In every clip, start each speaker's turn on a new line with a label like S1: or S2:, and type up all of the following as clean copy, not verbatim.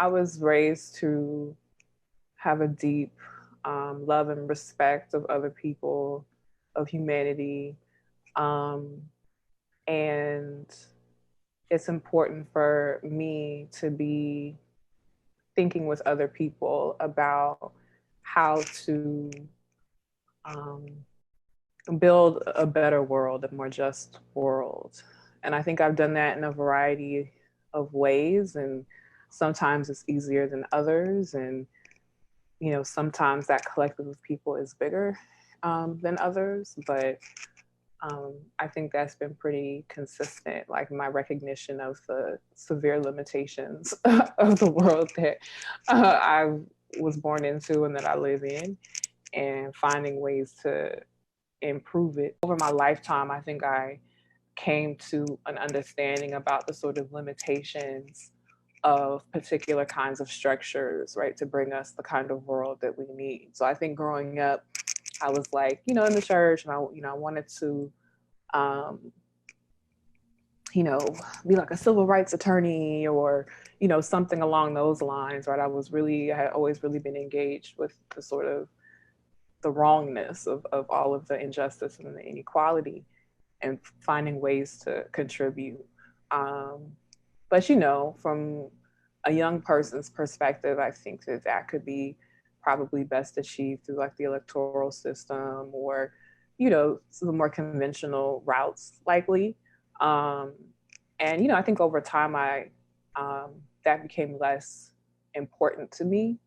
S1: I was raised to have a deep love and respect of other people, of humanity. Um, and it's important for me to be thinking with other people about how to um, build a better world, a more just world. And I think I've done that in a variety of ways. And sometimes it's easier than others. And, sometimes that collective of people is bigger than others. But I think that's been pretty consistent, like my recognition of the severe limitations of the world that I was born into and that I live in, and finding ways to improve it. Over my lifetime, I think I came to an understanding about the sort of limitations of particular kinds of structures, right, to bring us the kind of world that we need. So I think growing up, I was like, in the church, and I wanted to, um, be like a civil rights attorney or, something along those lines, right? I had always really been engaged with the sort of the wrongness of all of the injustice and the inequality and finding ways to contribute. But, from a young person's perspective, I think that could be probably best achieved through like the electoral system or, some more conventional routes likely. Um, and, I think over time that became less important to me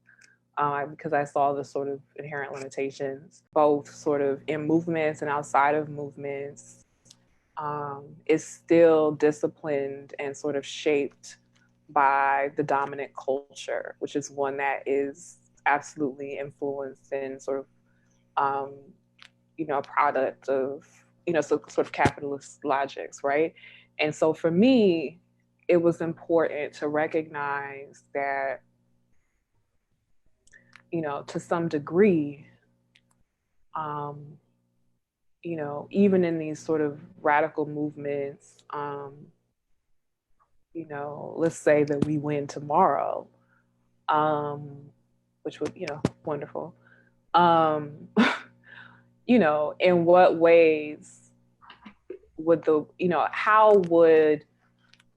S1: because I saw the sort of inherent limitations, both sort of in movements and outside of movements, is still disciplined and sort of shaped by the dominant culture, which is one that is absolutely influenced and sort of, a product of, sort of capitalist logics, right? And so for me, it was important to recognize that, to some degree, um, even in these sort of radical movements, let's say that we win tomorrow, um, which would, wonderful. Um, in what ways would how would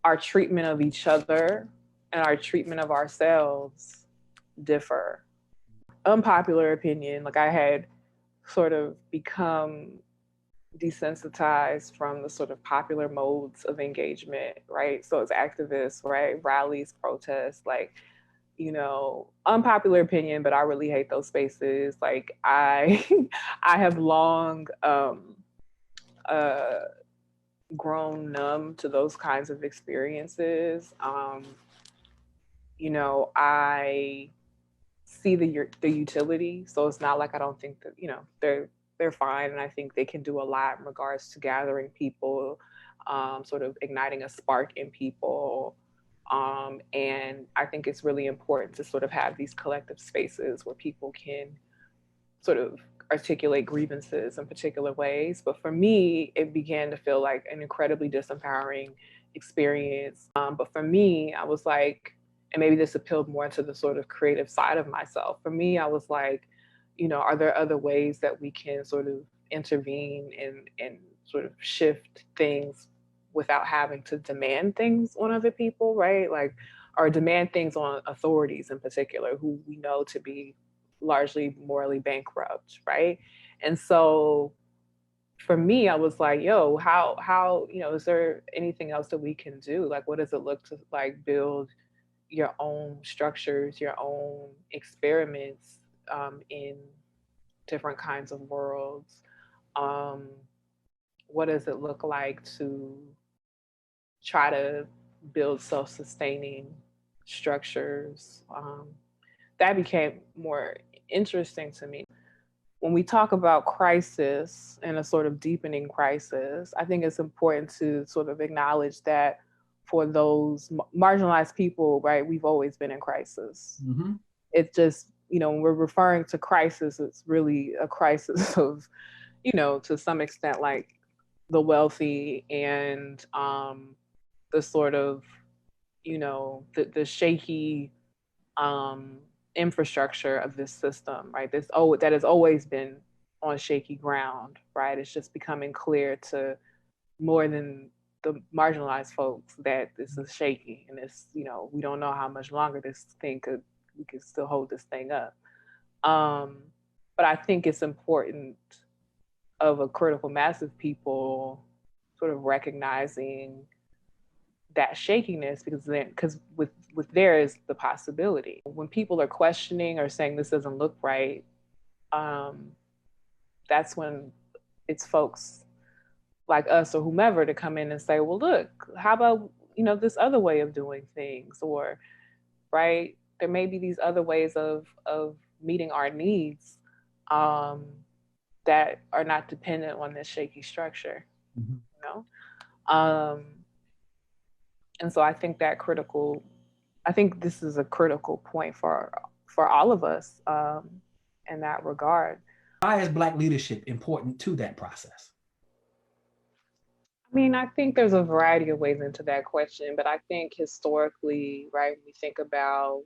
S1: our treatment of each other and our treatment of ourselves differ? Unpopular opinion, like I had sort of become desensitized from the sort of popular modes of engagement, right? So it's activists, right? Rallies, protests, like, unpopular opinion, but I really hate those spaces. Like I I have long uh grown numb to those kinds of experiences. I see the utility, so it's not like I don't think that they're fine, and I think they can do a lot in regards to gathering people, sort of igniting a spark in people. And I think it's really important to sort of have these collective spaces where people can sort of articulate grievances in particular ways. But for me, it began to feel like an incredibly disempowering experience. But for me, I was like, and maybe this appealed more to the sort of creative side of myself. For me, I was like, are there other ways that we can sort of intervene and sort of shift things without having to demand things on other people, right? Like, or demand things on authorities in particular, who we know to be largely morally bankrupt, right? And so for me, I was like, yo, how, is there anything else that we can do? Like, what does it look to like build your own structures, your own experiments in different kinds of worlds? Um, what does it look like to try to build self-sustaining structures? That became more interesting to me. When we talk about crisis and a sort of deepening crisis, I think it's important to sort of acknowledge that for those marginalized people, right, we've always been in crisis.
S2: Mm-hmm.
S1: It's just, when we're referring to crisis, it's really a crisis of, to some extent, like the wealthy and the sort of, the shaky um, infrastructure of this system, right? That has always been on shaky ground, right? It's just becoming clear to more than the marginalized folks that this is shaky, and it's, we don't know how much longer we could still hold this thing up. Um, but I think it's important of a critical mass of people sort of recognizing that shakiness, because with there is the possibility when people are questioning or saying this doesn't look right. um, that's when it's folks like us or whomever to come in and say, well, look, how about this other way of doing things, or right, there may be these other ways of meeting our needs, um, that are not dependent on this shaky structure.
S2: Mm-hmm.
S1: you know um, and so I think this is a critical point for all of us, in that regard.
S2: Why is Black leadership important to that process?
S1: I mean, I think there's a variety of ways into that question, but I think historically, right, when we think about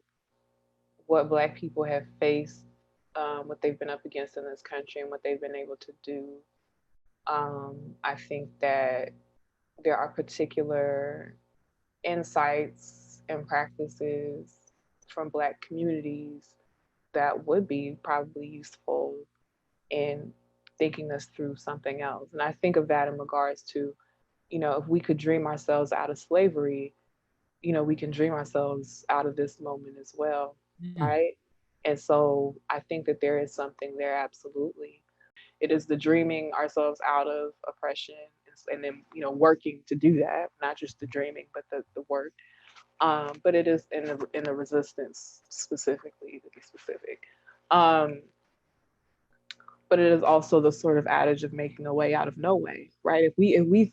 S1: what Black people have faced, what they've been up against in this country, and what they've been able to do, I think that there are particular insights and practices from Black communities that would be probably useful in thinking us through something else. And I think of that in regards to, if we could dream ourselves out of slavery, we can dream ourselves out of this moment as well,
S2: Mm.
S1: right? And so I think that there is something there, absolutely. It is the dreaming ourselves out of oppression, and then, working to do that, not just the dreaming, but the work. But it is in the resistance specifically, to be specific. Um, but it is also the sort of adage of making a way out of no way, right? If we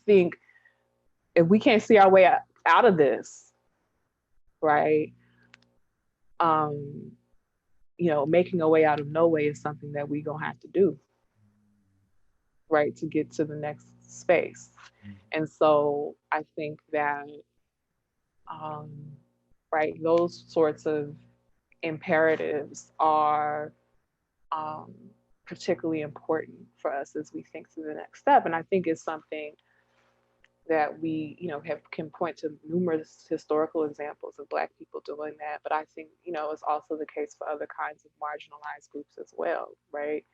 S1: can't see our way out of this, right? Um, making a way out of no way is something that we gonna have to do, right, to get to the next space. And so I think that, um, right, those sorts of imperatives are, um, particularly important for us as we think through the next step. And I think it's something that we, can point to numerous historical examples of Black people doing that. But I think, it's also the case for other kinds of marginalized groups as well, right?